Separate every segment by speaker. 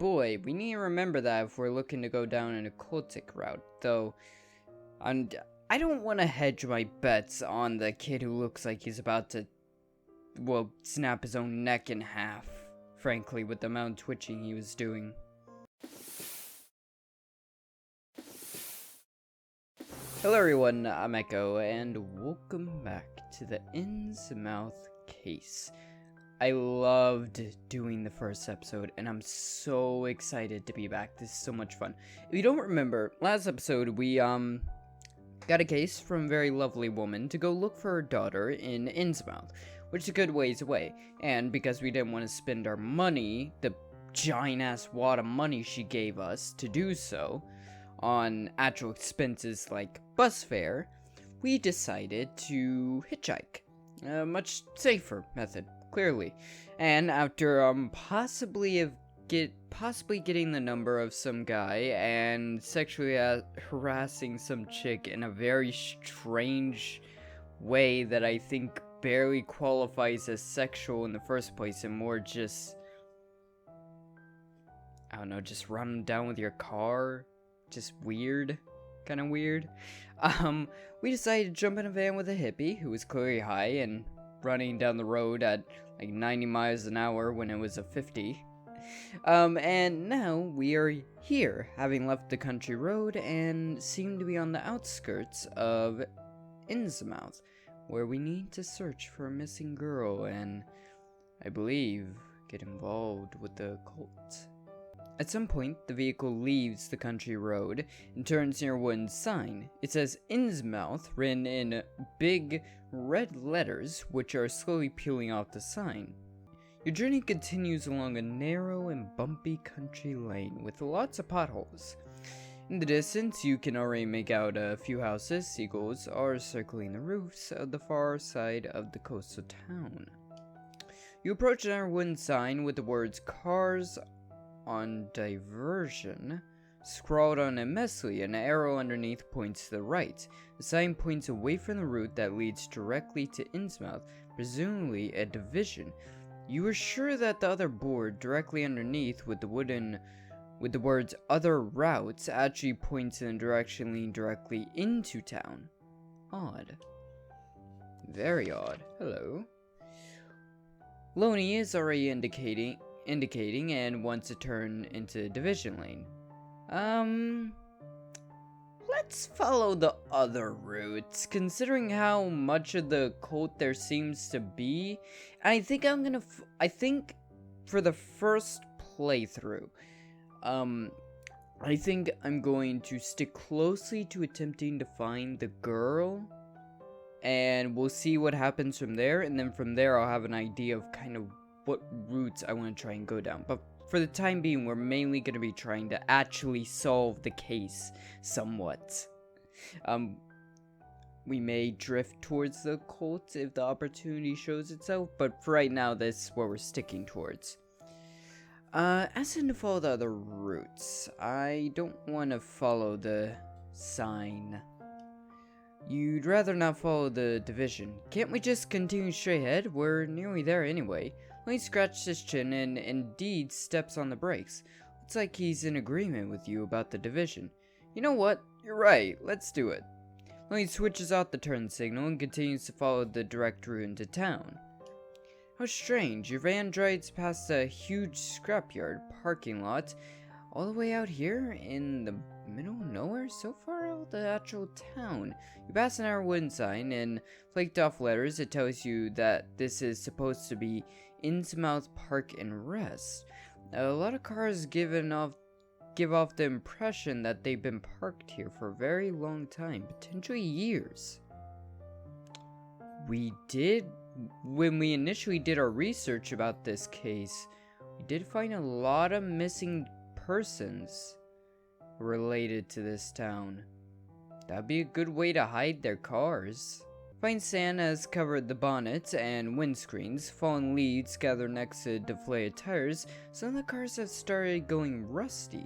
Speaker 1: boy. We need to remember that if we're looking to go down an occultic route, though. And I don't want to hedge my bets on the kid who looks like he's about to, well, snap his own neck in half, frankly, with the amount of twitching he was doing. Hello everyone, I'm Echo, and welcome back to the InnsMouth Case. I loved doing the first episode, and I'm so excited to be back. This is so much fun. If you don't remember, last episode we got a case from a very lovely woman to go look for her daughter in InnsMouth, which is a good ways away. And because we didn't want to spend our money, the giant-ass wad of money she gave us to do so, on actual expenses like bus fare, we decided to hitchhike. A much safer method, clearly. And after possibly getting the number of some guy and sexually harassing some chick in a very strange way that I think barely qualifies as sexual in the first place, and more just, I don't know, just run down with your car. Just weird, kind of weird. We decided to jump in a van with a hippie who was clearly high and running down the road at like 90 miles an hour when it was a 50. And now we are here, having left the country road and seem to be on the outskirts of InnsMouth, where we need to search for a missing girl and, I believe, get involved with the cult. At some point, the vehicle leaves the country road and turns near a wooden sign. It says InnsMouth written in big red letters, which are slowly peeling off the sign. Your journey continues along a narrow and bumpy country lane with lots of potholes. In the distance, you can already make out a few houses. Seagulls are circling the roofs of the far side of the coastal town. You approach another wooden sign with the words "Cars on Diversion" scrawled on it messily. An arrow underneath points to the right. The sign points away from the route that leads directly to InnsMouth, presumably a division. You are sure that the other board directly underneath with the words "other routes" actually points in a direction leading directly into town. Odd. Very odd. Hello. Loney is already indicating and wants to turn into division lane. Let's follow the other routes, considering how much of the cult there seems to be. I think I think for the first playthrough, I think I'm going to stick closely to attempting to find the girl, and we'll see what happens from there, and then from there I'll have an idea of kind of what routes I want to try and go down. But for the time being, we're mainly going to be trying to actually solve the case somewhat. We may drift towards the cult if the opportunity shows itself, but for right now, this is what we're sticking towards. As in to follow the other routes, I don't want to follow the sign. You'd rather not follow the division. Can't we just continue straight ahead? We're nearly there anyway. Loney scratched his chin and indeed steps on the brakes. Looks like he's in agreement with you about the division. You know what? You're right. Let's do it. Loney switches out the turn signal and continues to follow the direct route into town. How strange. Your van drives past a huge scrapyard parking lot all the way out here in the middle of nowhere, so far out of the actual town. You pass an wooden sign and flaked off letters. It tells you that this is supposed to be InnsMouth Park and Rest. A lot of cars give off the impression that they've been parked here for a very long time, potentially years. When we initially did our research about this case, we did find a lot of missing persons related to this town. That'd be a good way to hide their cars. Fine sand has covered the bonnets and windscreens. Fallen leaves gather next to deflated tires. Some of the cars have started going rusty.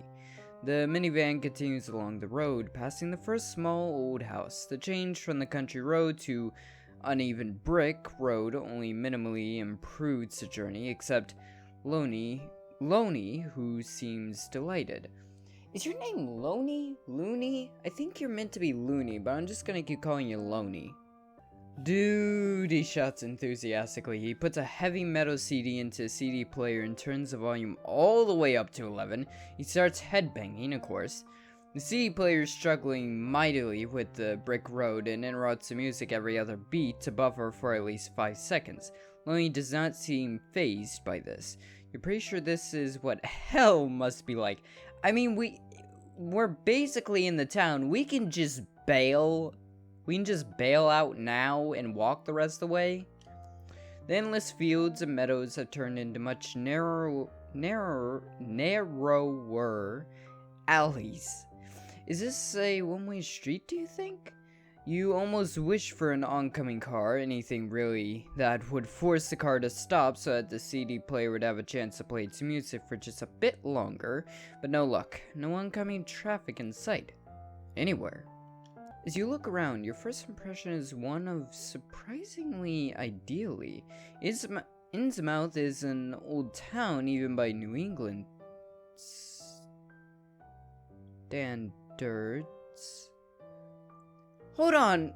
Speaker 1: The minivan continues along the road, passing the first small old house. The change from the country road to uneven brick road only minimally improves the journey, except Loney Loney, who seems delighted. Is your name Loney? Looney? I think you're meant to be Looney, but I'm just gonna keep calling you Loney. Dude, he shouts enthusiastically. He puts a heavy metal CD into a CD player and turns the volume all the way up to 11. He starts headbanging, of course. The CD player is struggling mightily with the brick road and interrupts the music every other beat to buffer for at least 5 seconds. Loney does not seem fazed by this. You're pretty sure this is what hell must be like. I mean, we're basically in the town. We can just bail. We can just bail out now and walk the rest of the way. The endless fields and meadows have turned into much narrower alleys. Is this a one-way street, do you think? You almost wish for an oncoming car, anything really that would force the car to stop so that the CD player would have a chance to play its music for just a bit longer, but no luck. No oncoming traffic in sight. Anywhere. As you look around, your first impression is one of surprisingly ideally. InnsMouth is an old town even by New England standards. Hold on.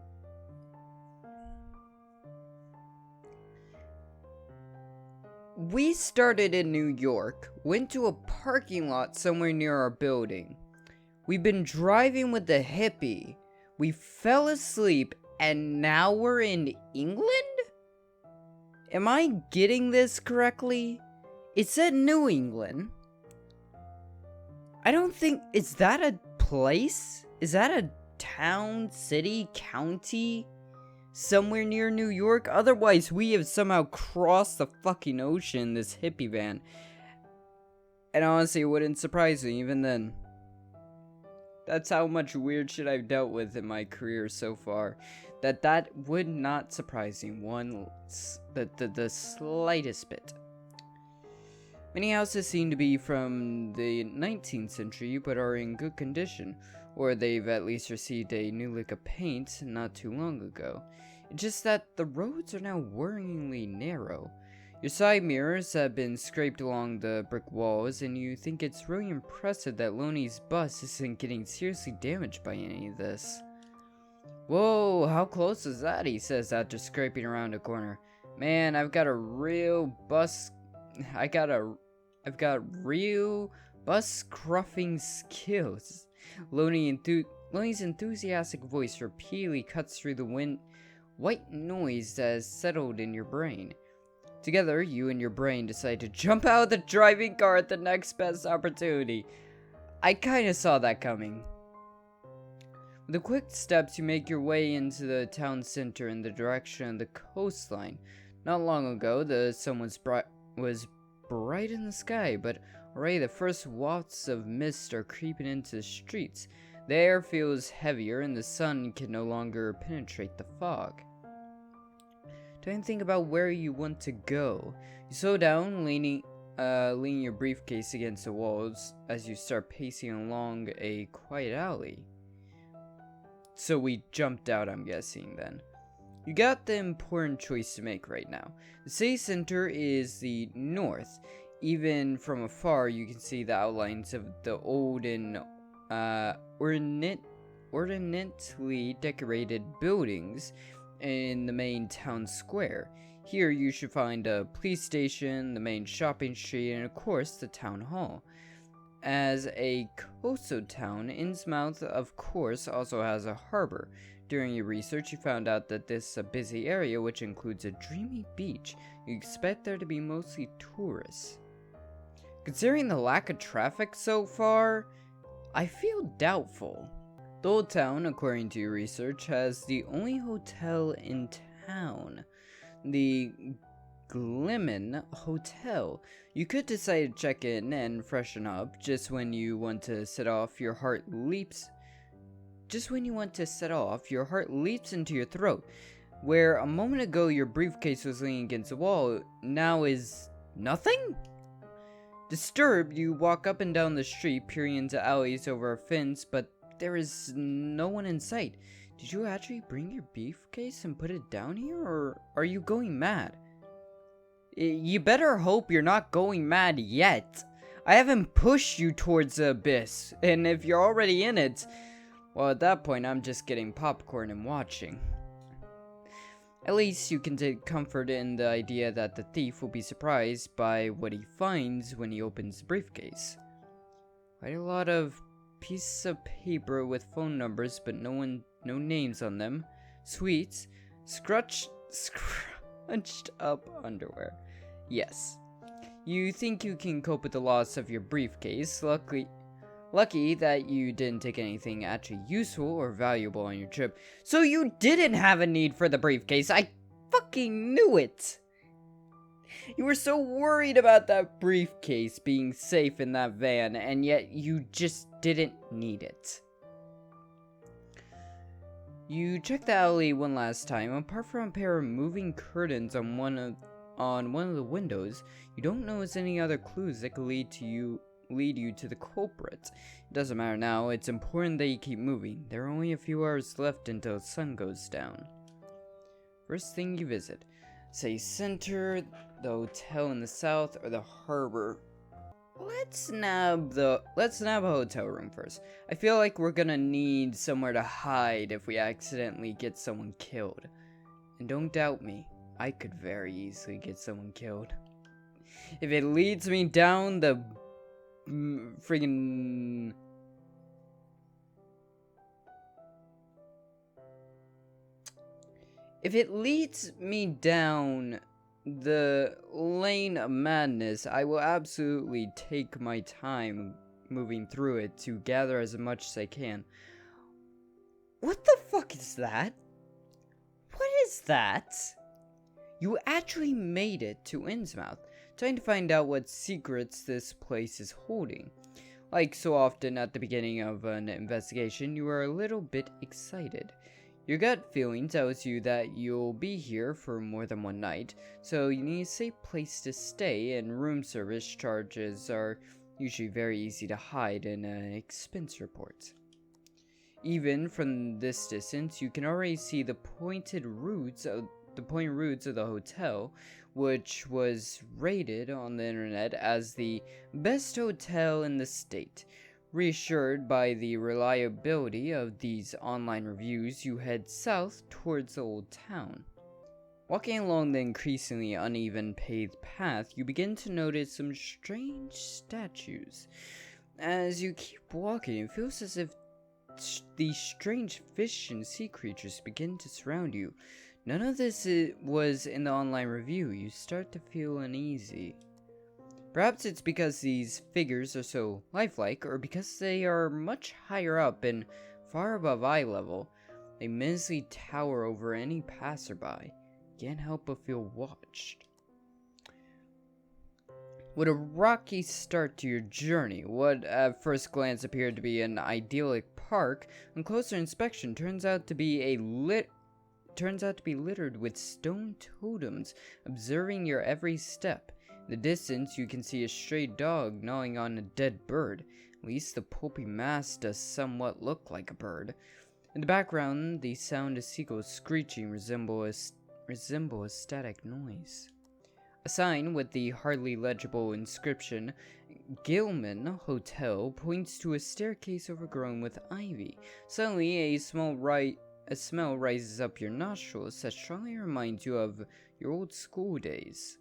Speaker 1: We started in New York, went to a parking lot somewhere near our building. We've been driving with the hippie. We fell asleep, and now we're in England? Am I getting this correctly? It said New England. I don't think... Is that a place? Is that a town, city, county? Somewhere near New York? Otherwise, we have somehow crossed the fucking ocean in this hippie van. And honestly, it wouldn't surprise me even then. That's how much weird shit I've dealt with in my career so far. That would not surprise me the slightest bit. Many houses seem to be from the 19th century, but are in good condition, or they've at least received a new lick of paint not too long ago. It's just that the roads are now worryingly narrow. Your side mirrors have been scraped along the brick walls, and you think it's really impressive that Loney's bus isn't getting seriously damaged by any of this. Whoa, how close is that? He says after scraping around a corner. Man, I've got real bus scruffing skills. Loney's enthusiastic voice repeatedly cuts through the white noise that has settled in your brain. Together, you and your brain decide to jump out of the driving car at the next best opportunity. I kinda saw that coming. With the quick steps, you make your way into the town center in the direction of the coastline. Not long ago, the sun was bright in the sky, but already the first wafts of mist are creeping into the streets. The air feels heavier, and the sun can no longer penetrate the fog. Don't think about where you want to go. You slow down, leaning your briefcase against the walls as you start pacing along a quiet alley. So we jumped out, I'm guessing, then. You got the important choice to make right now. The city center is the north. Even from afar, you can see the outlines of the old and ornately decorated buildings in the main town square. Here you should find a police station, the main shopping street, and of course the town hall. As a coastal town, InnsMouth of course also has a harbor. During your research, you found out that this is a busy area which includes a dreamy beach. You expect there to be mostly tourists. Considering the lack of traffic so far, I feel doubtful. The old town, according to your research, has the only hotel in town, the Glimmin Hotel. You could decide to check in and freshen up just when you want to set off, your heart leaps into your throat. Where a moment ago your briefcase was leaning against the wall, now is nothing? Disturbed, you walk up and down the street, peering into alleys over a fence, but there is no one in sight. Did you actually bring your briefcase and put it down here, or are you going mad? You better hope you're not going mad yet. I haven't pushed you towards the abyss, and if you're already in it, well, at that point, I'm just getting popcorn and watching. At least you can take comfort in the idea that the thief will be surprised by what he finds when he opens the briefcase. Quite a lot of pieces of paper with phone numbers, but no names on them. Sweets, scrunched up underwear. Yes. You think you can cope with the loss of your briefcase. Lucky that you didn't take anything actually useful or valuable on your trip. So you didn't have a need for the briefcase. I fucking knew it. You were so worried about that briefcase being safe in that van, and yet you just didn't need it. You checked the alley one last time. Apart from a pair of moving curtains on one of the windows, you don't notice any other clues that could lead you to the culprit. It doesn't matter now. It's important that you keep moving. There are only a few hours left until the sun goes down. First thing you visit, say Center, the hotel in the south, or the harbor. Let's nab a hotel room first. I feel like we're gonna need somewhere to hide if we accidentally get someone killed. And don't doubt me, I could very easily get someone killed. If it leads me down the friggin' if it leads me down the lane of madness, I will absolutely take my time moving through it to gather as much as I can. What the fuck is that? What is that? You actually made it to InnsMouth, trying to find out what secrets this place is holding. Like so often at the beginning of an investigation, you are a little bit excited. Your gut feeling tells you that you'll be here for more than one night, so you need a safe place to stay, and room service charges are usually very easy to hide in an expense report. Even from this distance, you can already see the point routes of the hotel, which was rated on the internet as the best hotel in the state. Reassured by the reliability of these online reviews, you head south towards the old town. Walking along the increasingly uneven paved path, you begin to notice some strange statues. As you keep walking, it feels as if these strange fish and sea creatures begin to surround you. None of this was in the online review. You start to feel uneasy. Perhaps it's because these figures are so lifelike, or because they are much higher up and far above eye level. They menacingly tower over any passerby. You can't help but feel watched. With a rocky start to your journey, what at first glance appeared to be an idyllic park, on closer inspection turns out to be littered with stone totems, observing your every step. In the distance, you can see a stray dog gnawing on a dead bird. At least the pulpy mass does somewhat look like a bird. In the background, the sound of seagulls screeching resemble a static noise. A sign with the hardly legible inscription, Gilman Hotel, points to a staircase overgrown with ivy. Suddenly, a smell rises up your nostrils that strongly reminds you of your old school days.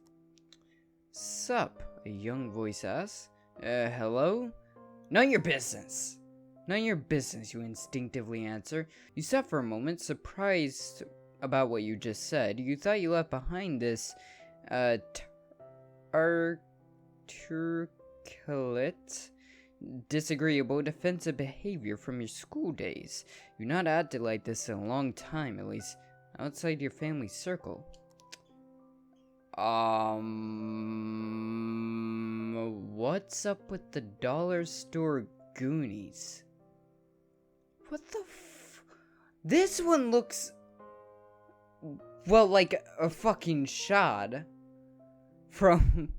Speaker 1: Sup? A young voice asks. Hello? None of your business! None of your business, you instinctively answer. You stop for a moment, surprised about what you just said. You thought you left behind this, articulate, disagreeable, defensive behavior from your school days. You've not acted like this in a long time, at least outside your family circle. What's up with the dollar store Goonies? What the This one looks, well, like a fucking shot from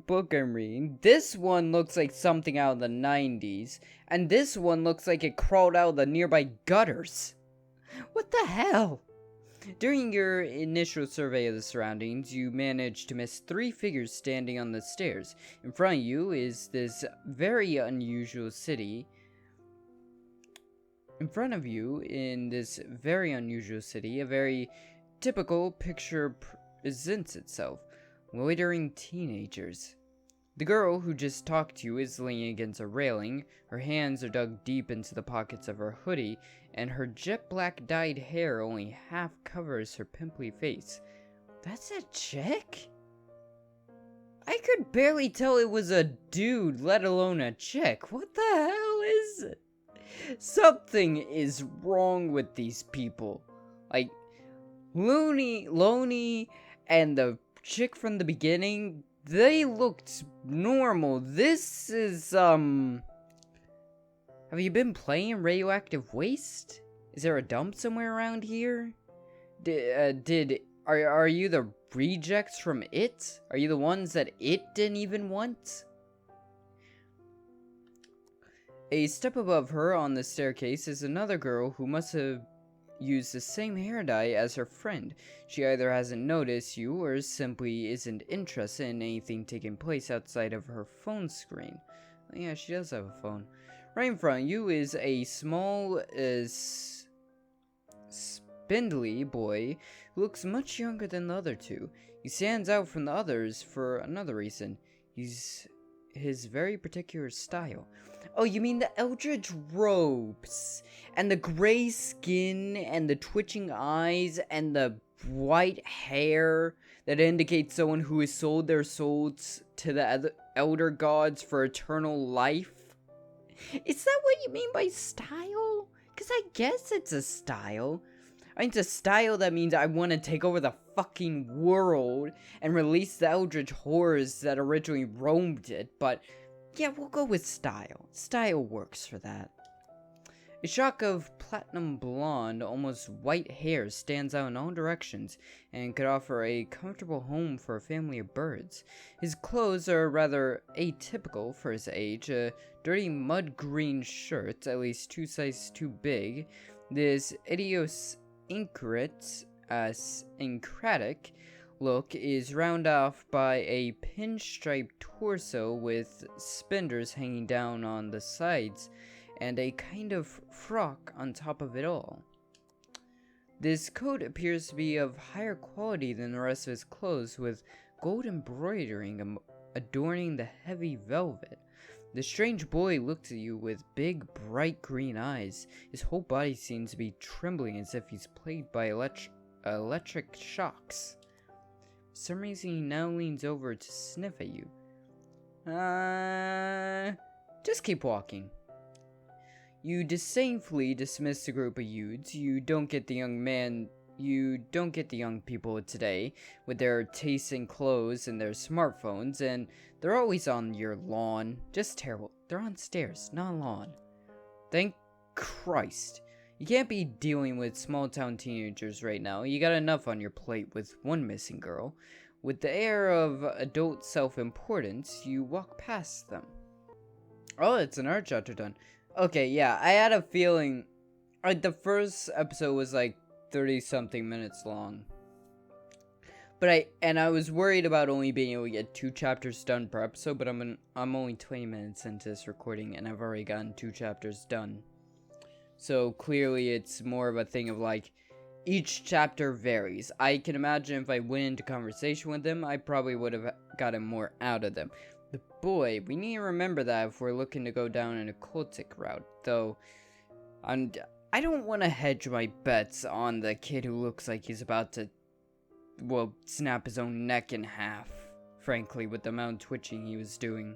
Speaker 1: book I'm reading. This one looks like something out of the 90s, and this one looks like it crawled out of the nearby gutters. What the hell? During your initial survey of the surroundings, you manage to miss 3 figures standing on the stairs. In front of you is this very unusual city. In front of you, in this very unusual city, a very typical picture presents itself. Loitering teenagers. The girl who just talked to you is leaning against a railing. Her hands are dug deep into the pockets of her hoodie, and her jet black dyed hair only half covers her pimply face. That's a chick? I could barely tell it was a dude, let alone a chick. What the hell is it? Something is wrong with these people. Like, Loney, and the chick from the beginning, they looked normal. This is, Have you been playing Radioactive Waste? Is there a dump somewhere around here? Are you the rejects from It? Are you the ones that It didn't even want? A step above her on the staircase is another girl who must have used the same hair dye as her friend. She either hasn't noticed you or simply isn't interested in anything taking place outside of her phone screen. Yeah, she does have a phone. Right in front of you is a small, spindly boy who looks much younger than the other two. He stands out from the others for another reason. His very particular style. Oh, you mean the Eldritch robes, and the gray skin, and the twitching eyes, and the white hair that indicates someone who has sold their souls to the elder gods for eternal life? Is that what you mean by style? Because I guess it's a style. I mean, it's a style that means I want to take over the fucking world and release the eldritch horrors that originally roamed it, but yeah, we'll go with style. Style works for that. A shock of platinum blonde, almost white hair stands out in all directions and could offer a comfortable home for a family of birds. His clothes are rather atypical for his age, a dirty mud green shirt, at least 2 sizes too big, this idiosyncratic look is rounded off by a pinstripe torso with spinders hanging down on the sides and a kind of frock on top of it all. This coat appears to be of higher quality than the rest of his clothes, with gold embroidering adorning the heavy velvet. The strange boy looks at you with big, bright green eyes. His whole body seems to be trembling as if he's plagued by electric shocks. For some reason, he now leans over to sniff at you. Just keep walking. You disdainfully dismiss the group of youths. You don't get the young people today with their tastes in clothes and their smartphones, and they're always on your lawn. Just terrible. They're on stairs, not lawn. Thank Christ. You can't be dealing with small-town teenagers right now. You got enough on your plate with one missing girl. With the air of adult self-importance, you walk past them. Oh, it's an art chapter done. Okay, yeah, I had a feeling. The first episode was like 30-something minutes long. But I was worried about only being able to get 2 chapters done per episode, but I'm only 20 minutes into this recording, and I've already gotten 2 chapters done. So clearly it's more of a thing of like, each chapter varies. I can imagine if I went into conversation with them, I probably would have gotten more out of them. But boy, we need to remember that if we're looking to go down an occultic route, though. I don't want to hedge my bets on the kid who looks like he's about to, well, snap his own neck in half, frankly, with the amount of twitching he was doing.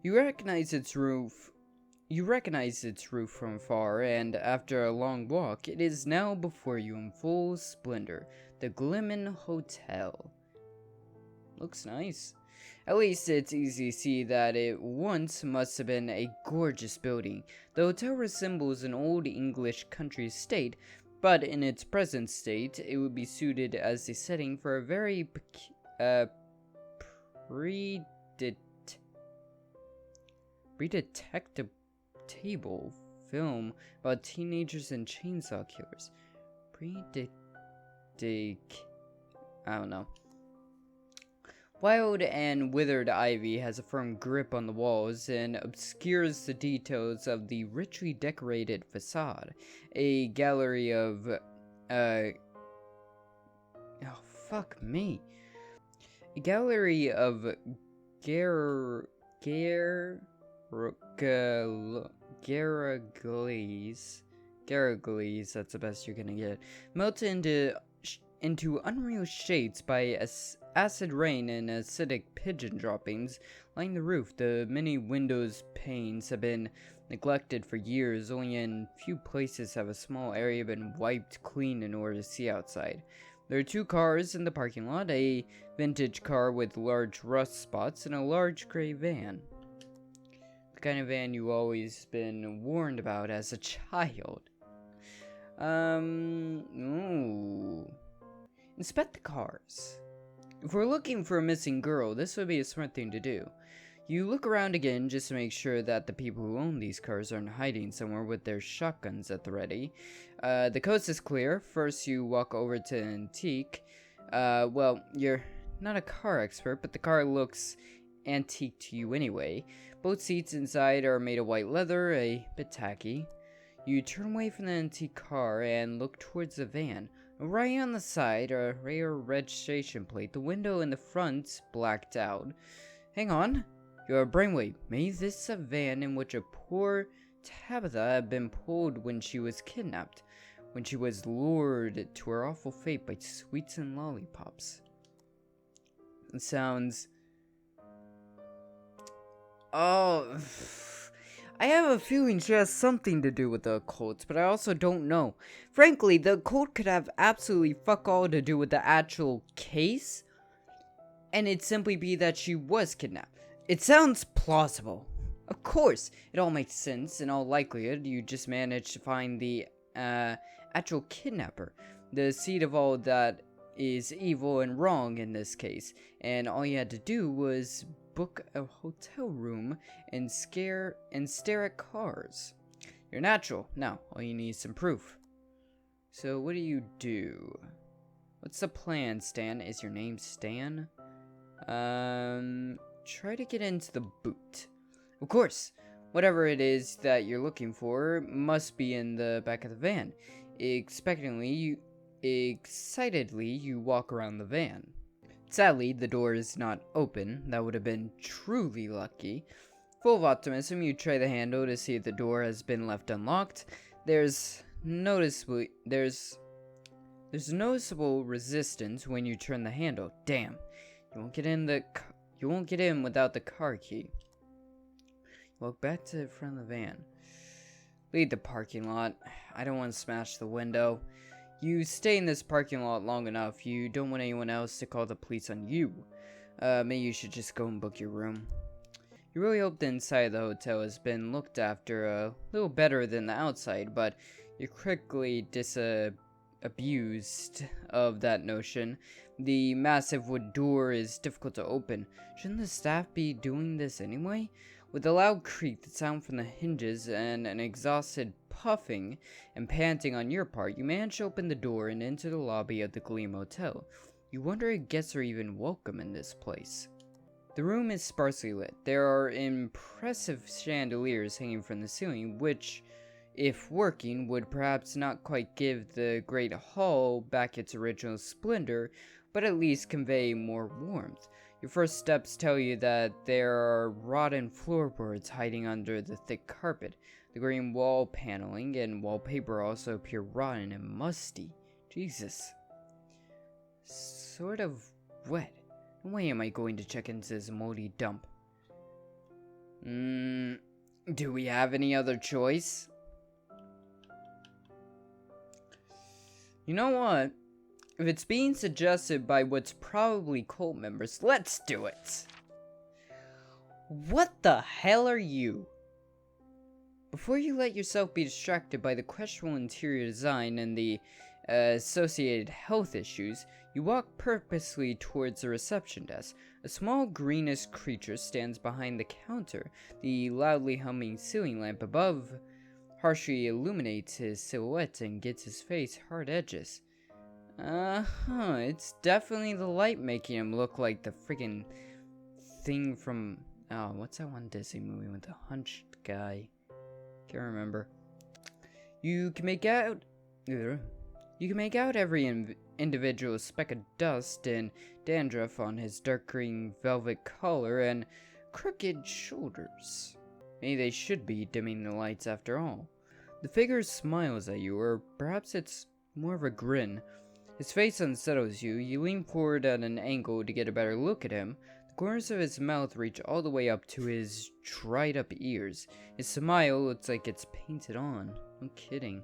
Speaker 1: You recognize its roof from far, and after a long walk, it is now before you in full splendor. The Glimmin Hotel. Looks nice. At least it's easy to see that it once must have been a gorgeous building. The hotel resembles an old English country estate, but in its present state, it would be suited as the setting for a very predictable film about teenagers and chainsaw killers. I don't know. Wild and withered ivy has a firm grip on the walls and obscures the details of the richly decorated facade. A gallery of, oh, fuck me. A gallery of Garagles, that's the best you're gonna get, melted into unreal shades by acid rain and acidic pigeon droppings lining the roof. The many windows panes have been neglected for years. Only in few places have a small area been wiped clean in order to see outside. There are 2 cars in the parking lot, a vintage car with large rust spots and a large gray van. The kind of van you always been warned about as a child. Ooh. Inspect the cars. If we're looking for a missing girl, this would be a smart thing to do. You look around again just to make sure that the people who own these cars aren't hiding somewhere with their shotguns at the ready. The coast is clear. First, you walk over to an antique. Well, you're not a car expert, but the car looks antique to you anyway. Both seats inside are made of white leather, a bit tacky. You turn away from the antique car and look towards the van. Right on the side, a rare registration plate. The window in the front blacked out. Hang on. Your brainwave. Maybe this is a van in which a poor Tabitha had been pulled when she was kidnapped. When she was lured to her awful fate by sweets and lollipops. It sounds... Oh... I have a feeling she has something to do with the occult, but I also don't know. Frankly, the occult could have absolutely fuck all to do with the actual case, and it'd simply be that she was kidnapped. It sounds plausible. Of course, it all makes sense. In all likelihood, you just managed to find the actual kidnapper, the seed of all that is evil and wrong in this case, and all you had to do was book a hotel room and stare at cars. You're natural. Now, all you need is some proof. So, what do? What's the plan, Stan? Is your name Stan? Try to get into the boot. Of course, whatever it is that you're looking for must be in the back of the van. Excitedly, you walk around the van. Sadly, the door is not open. That would have been truly lucky. Full of optimism, you try the handle to see if the door has been left unlocked. There's noticeable resistance when you turn the handle. Damn, you won't get in without the car key. Walk back to the front of the van. Leave the parking lot. I don't want to smash the window. You stay in this parking lot long enough. You don't want anyone else to call the police on you. Maybe you should just go and book your room. You really hope the inside of the hotel has been looked after a little better than the outside, but you're quickly disabused of that notion. The massive wood door is difficult to open. Shouldn't the staff be doing this anyway? With a loud creak, the sound from the hinges, and an exhausted puffing and panting on your part, you manage to open the door and enter the lobby of the Gleam Hotel. You wonder if guests are even welcome in this place. The room is sparsely lit. There are impressive chandeliers hanging from the ceiling, which, if working, would perhaps not quite give the great hall back its original splendor, but at least convey more warmth. Your first steps tell you that there are rotten floorboards hiding under the thick carpet. The green wall paneling and wallpaper also appear rotten and musty. Jesus. Sort of wet. No way am I going to check into this moldy dump. Do we have any other choice? You know what? If it's being suggested by what's probably cult members, let's do it! What the hell are you? Before you let yourself be distracted by the questionable interior design and the associated health issues, you walk purposely towards the reception desk. A small greenish creature stands behind the counter. The loudly humming ceiling lamp above harshly illuminates his silhouette and gives his face hard edges. It's definitely the light making him look like the freaking thing from, oh, what's that one Disney movie with the hunched guy? Can't remember. You can make out every individual speck of dust and dandruff on his dark green velvet collar and crooked shoulders. Maybe they should be dimming the lights after all. The figure smiles at you, or perhaps it's more of a grin. His face unsettles you. You lean forward at an angle to get a better look at him. The corners of his mouth reach all the way up to his dried up ears. His smile looks like it's painted on. No kidding.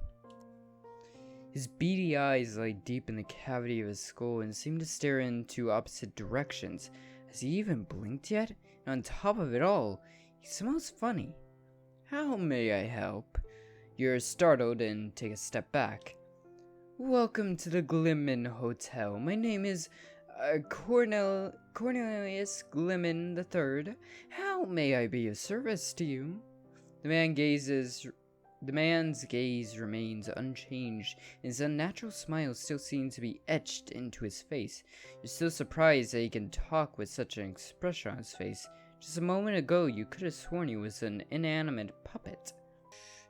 Speaker 1: His beady eyes lie deep in the cavity of his skull and seem to stare into opposite directions. Has he even blinked yet? And on top of it all, he smells funny. How may I help? You're startled and take a step back. Welcome to the Glimmin Hotel. My name is Cornelius Glimmin III. How may I be of service to you? The man's gaze remains unchanged, and his unnatural smile still seems to be etched into his face. You're still surprised that he can talk with such an expression on his face. Just a moment ago, you could have sworn he was an inanimate puppet.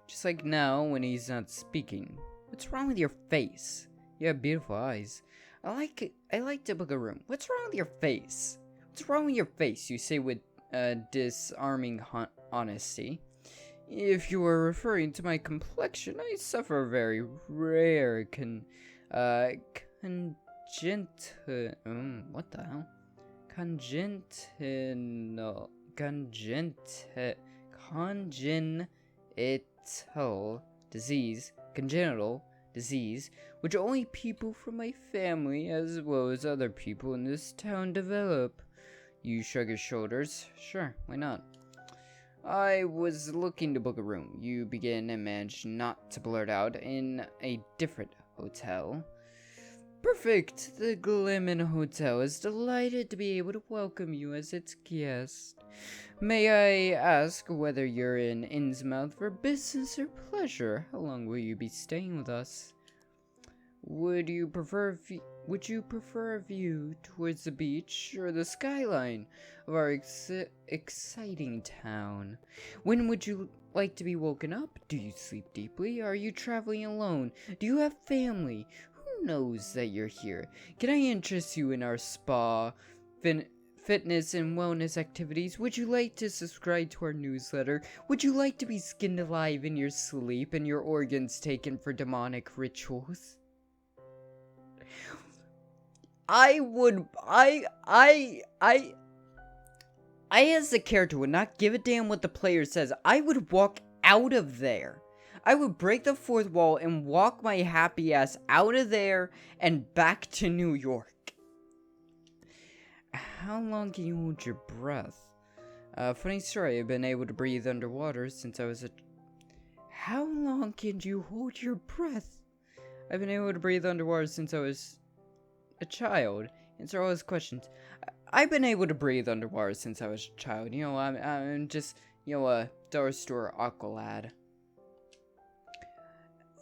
Speaker 1: Just like now, when he's not speaking. What's wrong with your face? You have beautiful eyes. I like to book a room. What's wrong with your face? What's wrong with your face? You say with disarming honesty. If you are referring to my complexion, I suffer a very rare what the hell? Congenital disease, which only people from my family, as well as other people in this town, develop. You shrug your shoulders. Sure, why not? I was looking to book a room. You begin and manage not to blurt out in a different hotel. Perfect. The Glimmin Hotel is delighted to be able to welcome you as its guest. May I ask whether you're in InnsMouth for business or pleasure? How long will you be staying with us? Would you prefer a view towards the beach or the skyline of our exciting town? When would you like to be woken up? Do you sleep deeply? Are you traveling alone? Do you have family? Who knows that you're here? Can I interest you in our spa, fitness and wellness activities? Would you like to subscribe to our newsletter? Would you like to be skinned alive in your sleep and your organs taken for demonic rituals? I as the character would not give a damn what the player says. I would walk out of there. I would break the fourth wall and walk my happy ass out of there and back to New York. How long can you hold your breath? Funny story, I've been able to breathe underwater since I was How long can you hold your breath? I've been able to breathe underwater since I was a child. Answer all his questions. I've been able to breathe underwater since I was a child. You know, I'm just, a dollar store aqua lad.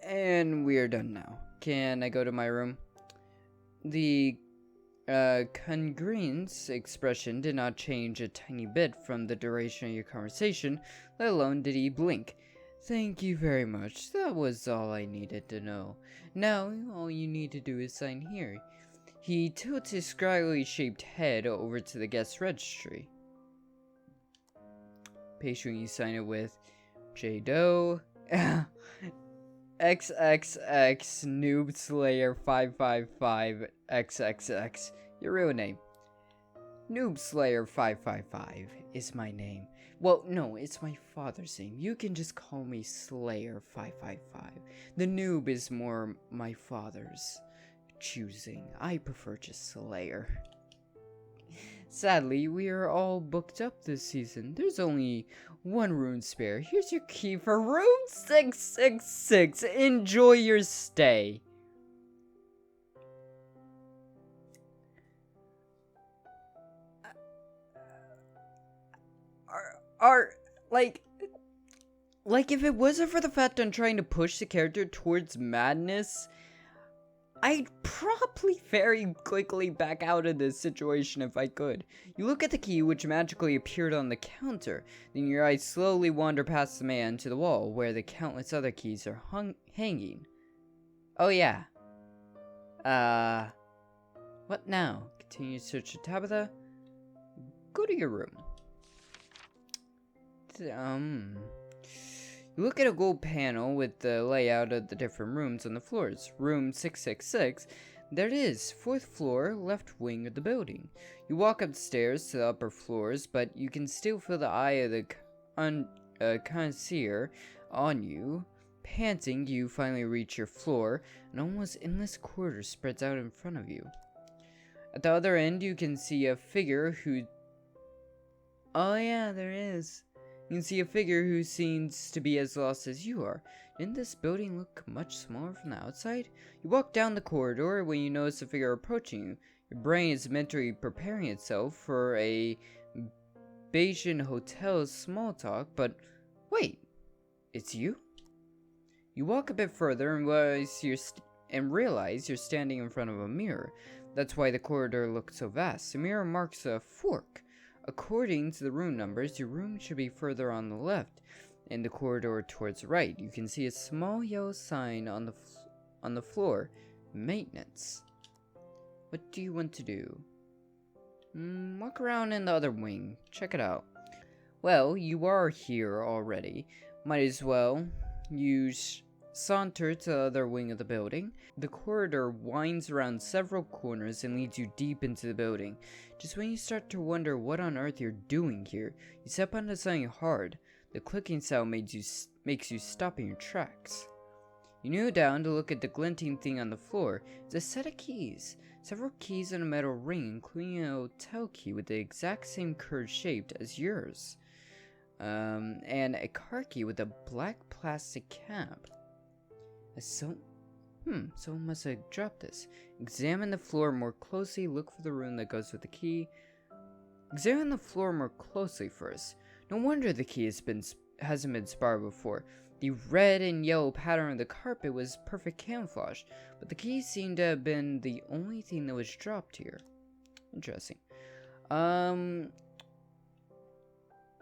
Speaker 1: And we're done now. Can I go to my room? The congruence expression did not change a tiny bit from the duration of your conversation, let alone did he blink. Thank you very much. That was all I needed to know. Now, all you need to do is sign here. He tilts his scraggly shaped head over to the guest registry. Page when you sign it with J Doe XXX Noob Slayer 555 XXX. Your real name. Noob Slayer 555 is my name. Well, no, it's my father's name. You can just call me Slayer 555. The noob is more my father's choosing. I prefer just Slayer. Sadly, we are all booked up this season. There's only one room spare. Here's your key for room 666. Enjoy your stay. Like if it wasn't for the fact I'm trying to push the character towards madness, I'd probably very quickly back out of this situation if I could. You look at the key, which magically appeared on the counter. Then your eyes slowly wander past the man to the wall, where the countless other keys are hanging. Oh yeah. What now? Continue to search for Tabitha. Go to your room. You look at a gold panel with the layout of the different rooms on the floors. Room 666. There it is, 4th floor, left wing of the building. You walk upstairs to the upper floors, but you can still feel the eye of the connoisseur on you. Panting, you finally reach your floor. An almost endless corridor spreads out in front of you. At the other end, you can see a figure who... Oh yeah, there is. You can see a figure who seems to be as lost as you are. Didn't this building look much smaller from the outside? You walk down the corridor when you notice a figure approaching you. Your brain is mentally preparing itself for a Bayesian hotel small talk, but wait, it's you? You walk a bit further and realize you're standing in front of a mirror. That's why the corridor looks so vast. The mirror marks a fork. According to the room numbers, your room should be further on the left, in the corridor towards the right. You can see a small yellow sign on the floor, maintenance. What do you want to do? Walk around in the other wing. Check it out. Well, you are here already. Might as well saunter to the other wing of the building. The corridor winds around several corners and leads you deep into the building. Just when you start to wonder what on earth you're doing here, you step onto something hard. The clicking sound makes you stop in your tracks. You kneel down to look at the glinting thing on the floor. It's a set of keys. Several keys in a metal ring, including a hotel key with the exact same curved shape as yours. And a car key with a black plastic cap. Someone must have dropped this. Examine the floor more closely. Look for the room that goes with the key. Examine the floor more closely first. No wonder the key hasn't been spotted before. The red and yellow pattern of the carpet was perfect camouflage, but the key seemed to have been the only thing that was dropped here. Interesting.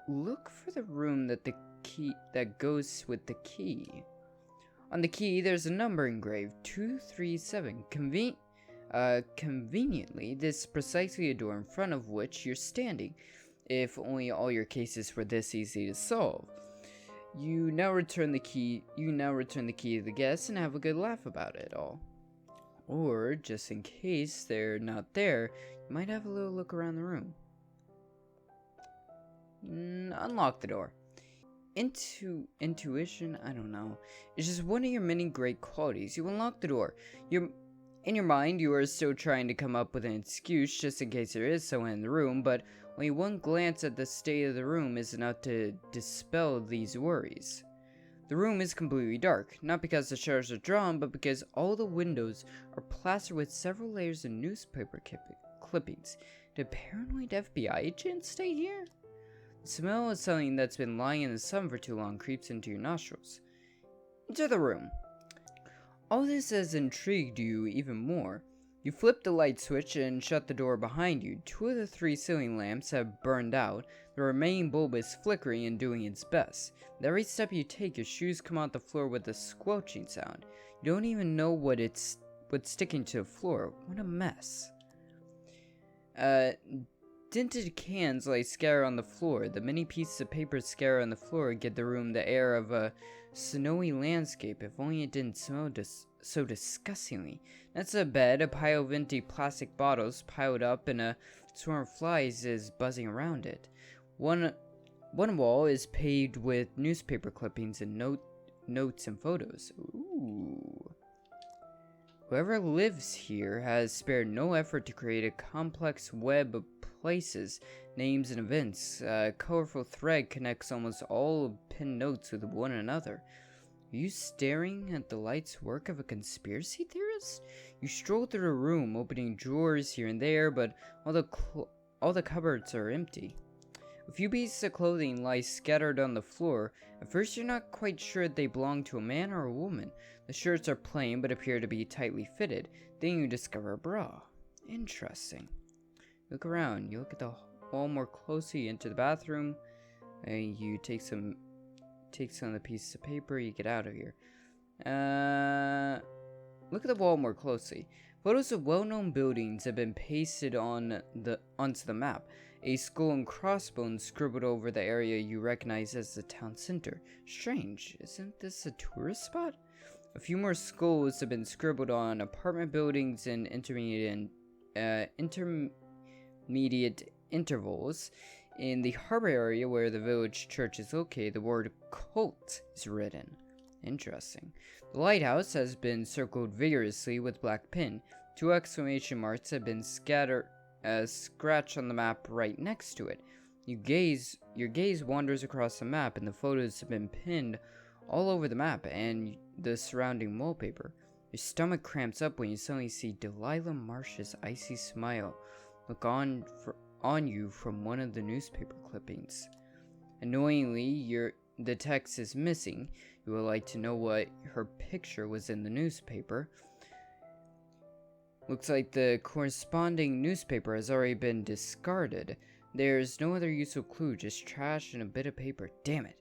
Speaker 1: Look for the room that goes with the key. On the key, there's a number engraved, 237. Conveniently, this is precisely a door in front of which you're standing. If only all your cases were this easy to solve. You now return the key to the guests and have a good laugh about it all. Or, just in case they're not there, you might have a little look around the room. Unlock the door. Intuition, I don't know. It's just one of your many great qualities. You unlock the door. In your mind, you are still trying to come up with an excuse just in case there is someone in the room, but only one glance at the state of the room is enough to dispel these worries. The room is completely dark, not because the shutters are drawn, but because all the windows are plastered with several layers of newspaper clippings. Did a paranoid FBI agent stay here? The smell of something that's been lying in the sun for too long creeps into your nostrils. Enter the room. All this has intrigued you even more. You flip the light switch and shut the door behind you. 2 of the 3 ceiling lamps have burned out. The remaining bulb is flickering and doing its best. With every step you take, your shoes come out the floor with a squelching sound. You don't even know what's sticking to the floor. What a mess. Dented cans lay scattered on the floor. The many pieces of paper scattered on the floor give the room the air of a snowy landscape, if only it didn't smell so disgustingly. Next to the bed, a pile of empty plastic bottles piled up and a swarm of flies is buzzing around it. One wall is paved with newspaper clippings and notes and photos. Ooh. Whoever lives here has spared no effort to create a complex web of places, names, and events. A colorful thread connects almost all pinned notes with one another. Are you staring at the life's work of a conspiracy theorist? You stroll through the room, opening drawers here and there, but all the cupboards are empty. A few pieces of clothing lie scattered on the floor. At first, you're not quite sure if they belong to a man or a woman. The shirts are plain but appear to be tightly fitted. Then you discover a bra. Interesting. Look around. You look at the wall more closely. You enter the bathroom. And you take some of the pieces of paper. You get out of here. Look at the wall more closely. Photos of well-known buildings have been pasted onto the map. A skull and crossbones scribbled over the area you recognize as the town center. Strange, isn't this a tourist spot? A few more skulls have been scribbled on apartment buildings in intermediate intervals. In the harbor area where the village church is located, the word cult is written. Interesting. The lighthouse has been circled vigorously with black pin. 2 exclamation marks have been scratched on the map right next to it. Your gaze wanders across the map, and the photos have been pinned all over the map and the surrounding wallpaper. Your stomach cramps up when you suddenly see Delilah Marsh's icy smile look on you from one of the newspaper clippings. Annoyingly, the text is missing. You would like to know what her picture was in the newspaper. Looks like the corresponding newspaper has already been discarded. There's no other useful clue, just trash and a bit of paper. Damn it.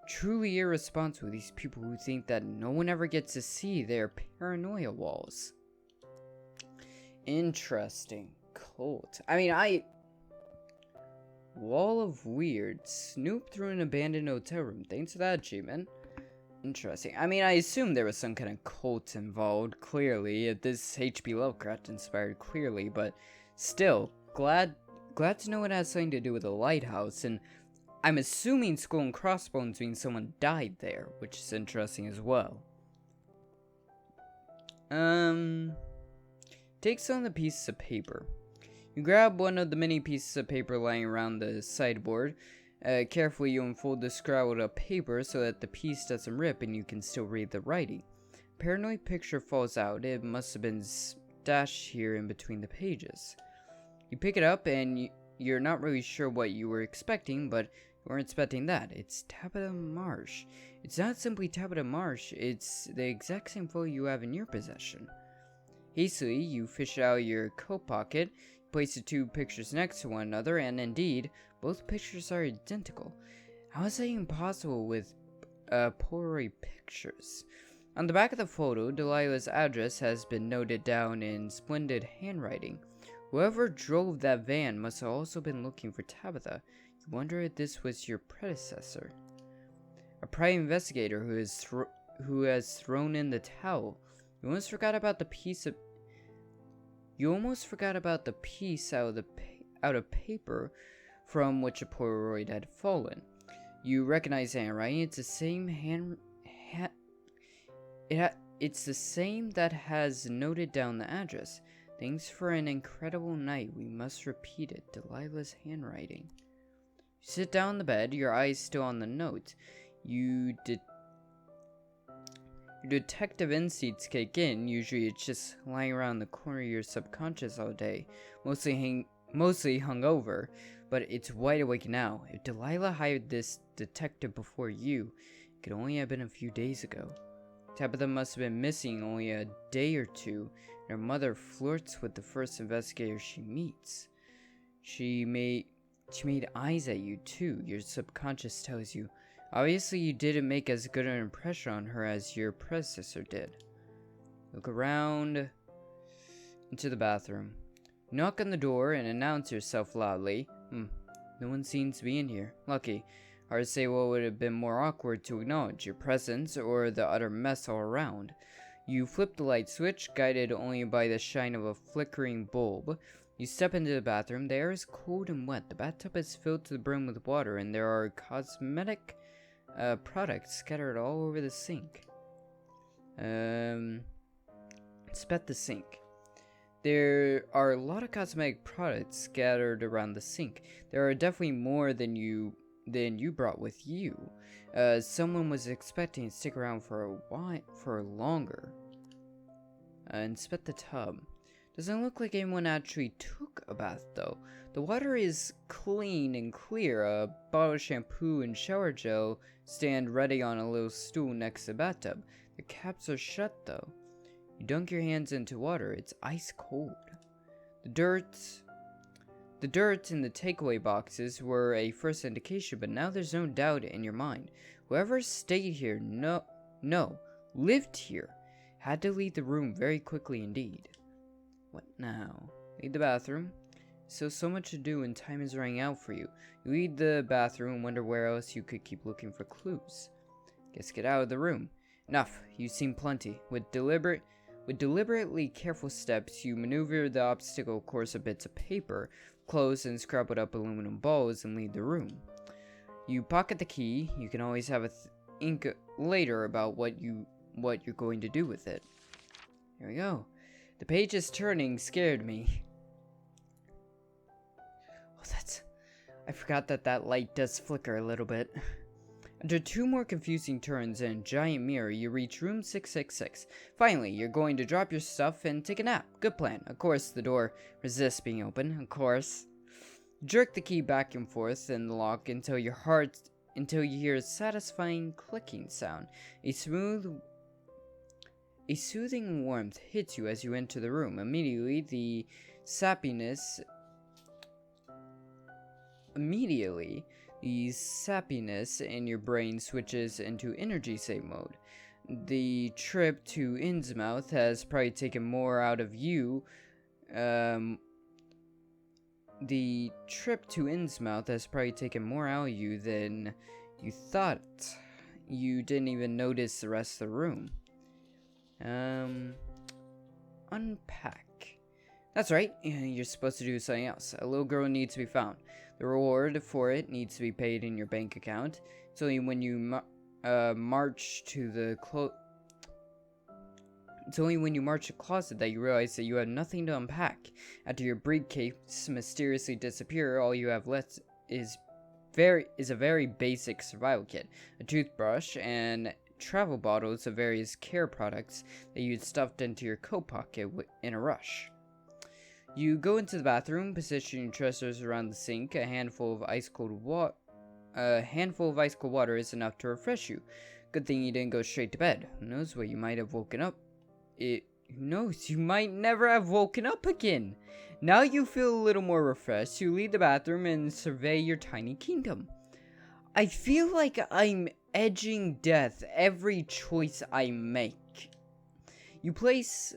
Speaker 1: Truly irresponsible, these people who think that no one ever gets to see their paranoia walls. Interesting. Cult. Wall of Weird. Snoop through an abandoned hotel room. Thanks for that achievement. Interesting. I assume there was some kind of cult involved, clearly. If this H.P. Lovecraft inspired, clearly, but still, glad to know it has something to do with a lighthouse, and I'm assuming skull and crossbones means someone died there, which is interesting as well. Take some of the pieces of paper. You grab one of the many pieces of paper lying around the sideboard. Carefully, you unfold the scrawled up paper so that the piece doesn't rip and you can still read the writing. A paranoid picture falls out. It must have been stashed here in between the pages. You pick it up and you're not really sure what you were expecting, but you weren't expecting that. It's Tabitha Marsh. It's not simply Tabitha Marsh, it's the exact same photo you have in your possession. Hastily, you fish out your coat pocket, place the 2 pictures next to one another, and indeed, both pictures are identical. How is that even possible with Polaroid pictures? On the back of the photo, Delilah's address has been noted down in splendid handwriting. Whoever drove that van must have also been looking for Tabitha. You wonder if this was your predecessor. A private investigator who has thrown in the towel. You almost forgot about the piece out of paper from which a Polaroid had fallen. You recognize the handwriting. It's the same it's the same that has noted down the address. Thanks for an incredible night. We must repeat it. Delilah's handwriting. You sit down on the bed, your eyes still on the note. Your detective instincts kick in. Usually it's just lying around the corner of your subconscious all day, mostly hungover, but it's wide awake now. If Delilah hired this detective before you, it could only have been a few days ago. Tabitha must have been missing only a day or two, and her mother flirts with the first investigator she meets. She made eyes at you too, your subconscious tells you. Obviously, you didn't make as good an impression on her as your predecessor did. Look around into the bathroom. Knock on the door and announce yourself loudly. No one seems to be in here. Lucky. Hard to say what would have been more awkward to acknowledge, your presence or the utter mess all around. You flip the light switch, guided only by the shine of a flickering bulb. You step into the bathroom. The air is cold and wet. The bathtub is filled to the brim with water, and there are cosmetic products scattered all over the sink. Inspect the sink. There are a lot of cosmetic products scattered around the sink. There are definitely more than you brought with you. Someone was expecting to stick around for longer. Inspect the tub. Doesn't look like anyone actually took a bath though. The water is clean and clear. A bottle of shampoo and shower gel stand ready on a little stool next to the bathtub. The caps are shut though. You dunk your hands into water. It's ice cold. The dirt in the takeaway boxes were a first indication, but now there's no doubt in your mind. Whoever stayed here, lived here, had to leave the room very quickly indeed. What now? Leave the bathroom? So much to do and time is running out for you. You leave the bathroom and wonder where else you could keep looking for clues. Guess get out of the room. Enough. You've seen plenty. With deliberately careful steps, you maneuver the obstacle course of bits of paper, clothes, and scrabbled up aluminum balls and leave the room. You pocket the key. You can always have a think later about what you're going to do with it. Here we go. The pages turning scared me. Oh, I forgot that light does flicker a little bit. After 2 more confusing turns and a giant mirror, you reach room 666. Finally, you're going to drop your stuff and take a nap. Good plan. Of course, the door resists being open. Of course. Jerk the key back and forth in the lock until you hear a satisfying clicking sound. A soothing warmth hits you as you enter the room. Immediately, the sappiness in your brain switches into energy save mode. The trip to InnsMouth has probably taken more out of you. Than you thought. You didn't even notice the rest of the room. Unpack. That's right, you're supposed to do something else. A little girl needs to be found. The reward for it needs to be paid in your bank account. It's only when you march the closet that you realize that you have nothing to unpack. After your briefcase mysteriously disappear, all you have left is a very basic survival kit, a toothbrush, and travel bottles of various care products that you'd stuffed into your coat pocket in a rush. You go into the bathroom, position your treasures around the sink. A handful of ice cold water is enough to refresh you. Good thing you didn't go straight to bed. Who knows what you might have woken up. Who knows? You might never have woken up again. Now you feel a little more refreshed. You leave the bathroom and survey your tiny kingdom. I feel like I'm edging death every choice I make. Your place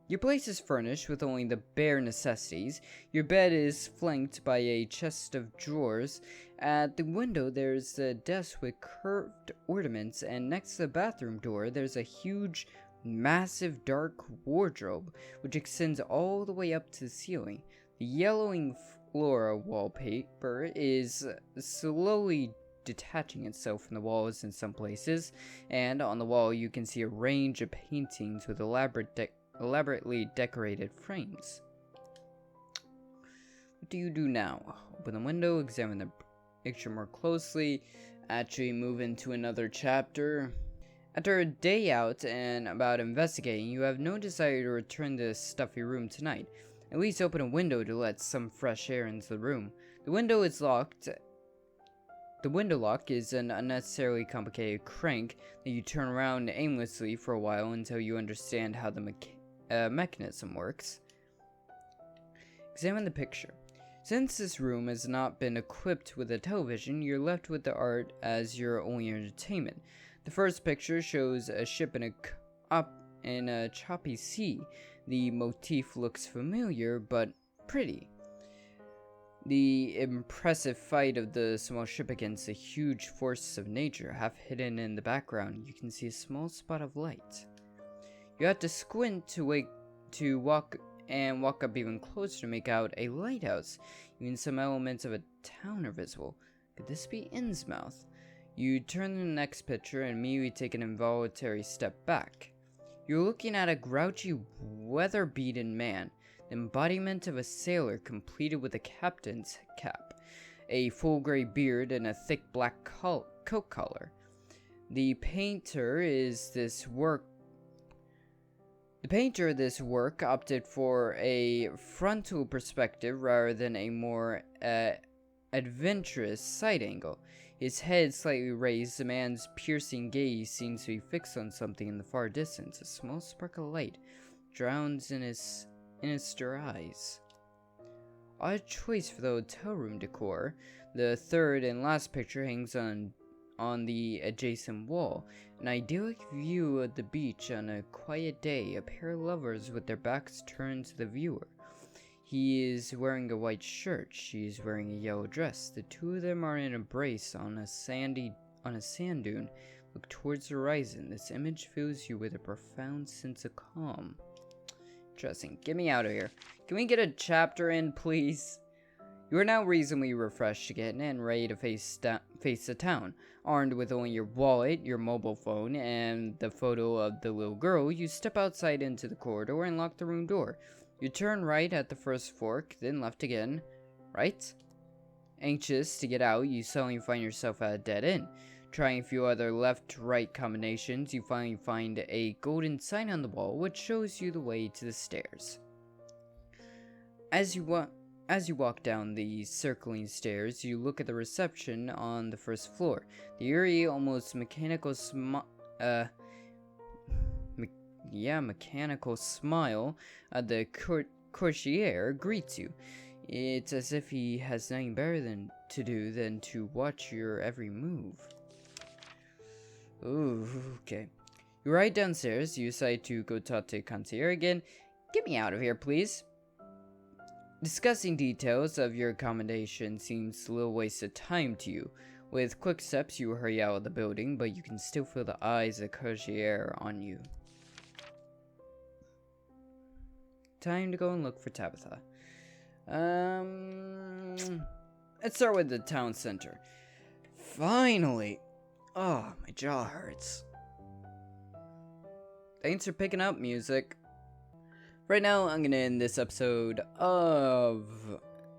Speaker 1: is furnished with only the bare necessities. Your bed is flanked by a chest of drawers. At the window, there's a desk with curved ornaments, and next to the bathroom door, there's a huge, massive dark wardrobe, which extends all the way up to the ceiling. The yellowing flora wallpaper is slowly detaching itself from the walls in some places, and on the wall you can see a range of paintings with elaborately decorated frames. What do you do now? Open the window, examine the picture more closely, actually move into another chapter. After a day out and about investigating, you have no desire to return to this stuffy room tonight. At least open a window to let some fresh air into the room. The window is locked. The window lock is an unnecessarily complicated crank that you turn around aimlessly for a while until you understand how the mechanism works. Examine the picture. Since this room has not been equipped with a television, you're left with the art as your only entertainment. The first picture shows a ship in a choppy sea. The motif looks familiar, but pretty. The impressive fight of the small ship against the huge forces of nature, half hidden in the background, you can see a small spot of light. You have to squint to walk up even closer to make out a lighthouse. Even some elements of a town are visible. Could this be InnsMouth? You turn to the next picture and immediately take an involuntary step back. You're looking at a grouchy, weather-beaten man, the embodiment of a sailor completed with a captain's cap, a full gray beard, and a thick black coat collar. The painter is this The painter of this work opted for a frontal perspective rather than a more adventurous side angle. His head slightly raised, the man's piercing gaze seems to be fixed on something in the far distance. A small spark of light drowns in his sinister eyes. Odd choice for the hotel room decor. The third and last picture hangs on the adjacent wall. An idyllic view of the beach on a quiet day. A pair of lovers with their backs turned to the viewer. He is wearing a white shirt. She is wearing a yellow dress. The two of them are in an embrace on a sand dune. Look towards the horizon. This image fills you with a profound sense of calm. Interesting. Get me out of here. Can we get a chapter in, please? You are now reasonably refreshed again and ready to face the town. Armed with only your wallet, your mobile phone, and the photo of the little girl, you step outside into the corridor and lock the room door. You turn right at the first fork, then left again. Right? Anxious to get out, you suddenly find yourself at a dead end. Trying a few other left-right combinations, you finally find a golden sign on the wall, which shows you the way to the stairs. As you walk down the circling stairs, you look at the reception on the first floor. The eerie, almost mechanical mechanical smile of the courtier greets you. It's as if he has nothing better to do than to watch your every move. Ooh, okay. You ride downstairs, you decide to go talk to concierge again. Get me out of here, please. Discussing details of your accommodation seems a little waste of time to you. With quick steps, you hurry out of the building, but you can still feel the eyes of the courtier on you. Time to go and look for Tabitha. Let's start with the town center. Finally! Oh, my jaw hurts. Thanks for picking up, music. Right now, I'm gonna end this episode of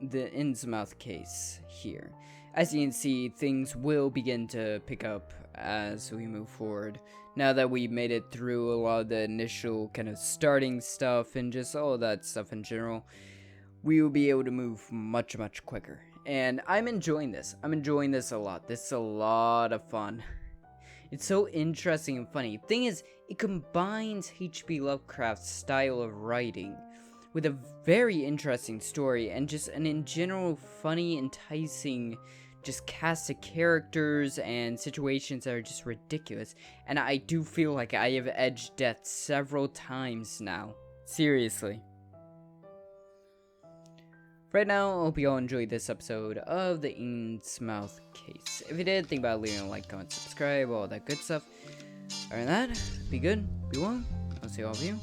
Speaker 1: the InnsMouth Case here. As you can see, things will begin to pick up as we move forward. Now that we made it through a lot of the initial kind of starting stuff and just all that stuff in general, we will be able to move much quicker. And I'm enjoying this. I'm enjoying this a lot. This is a lot of fun. It's so interesting and funny. Thing is, it combines H.P. Lovecraft's style of writing with a very interesting story and just an in general funny, enticing just cast of characters and situations that are just ridiculous. And I do feel like I have edged death several times now. Seriously. Right now, I hope you all enjoyed this episode of the InnsMouth Case. If you did, think about leaving a like, comment, subscribe, all that good stuff. Other than that, be good, be well. I'll see all of you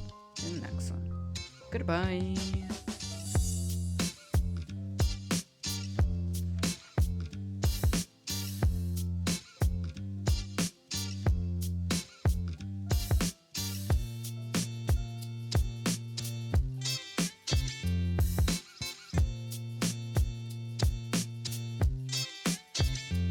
Speaker 1: in the next one. Goodbye.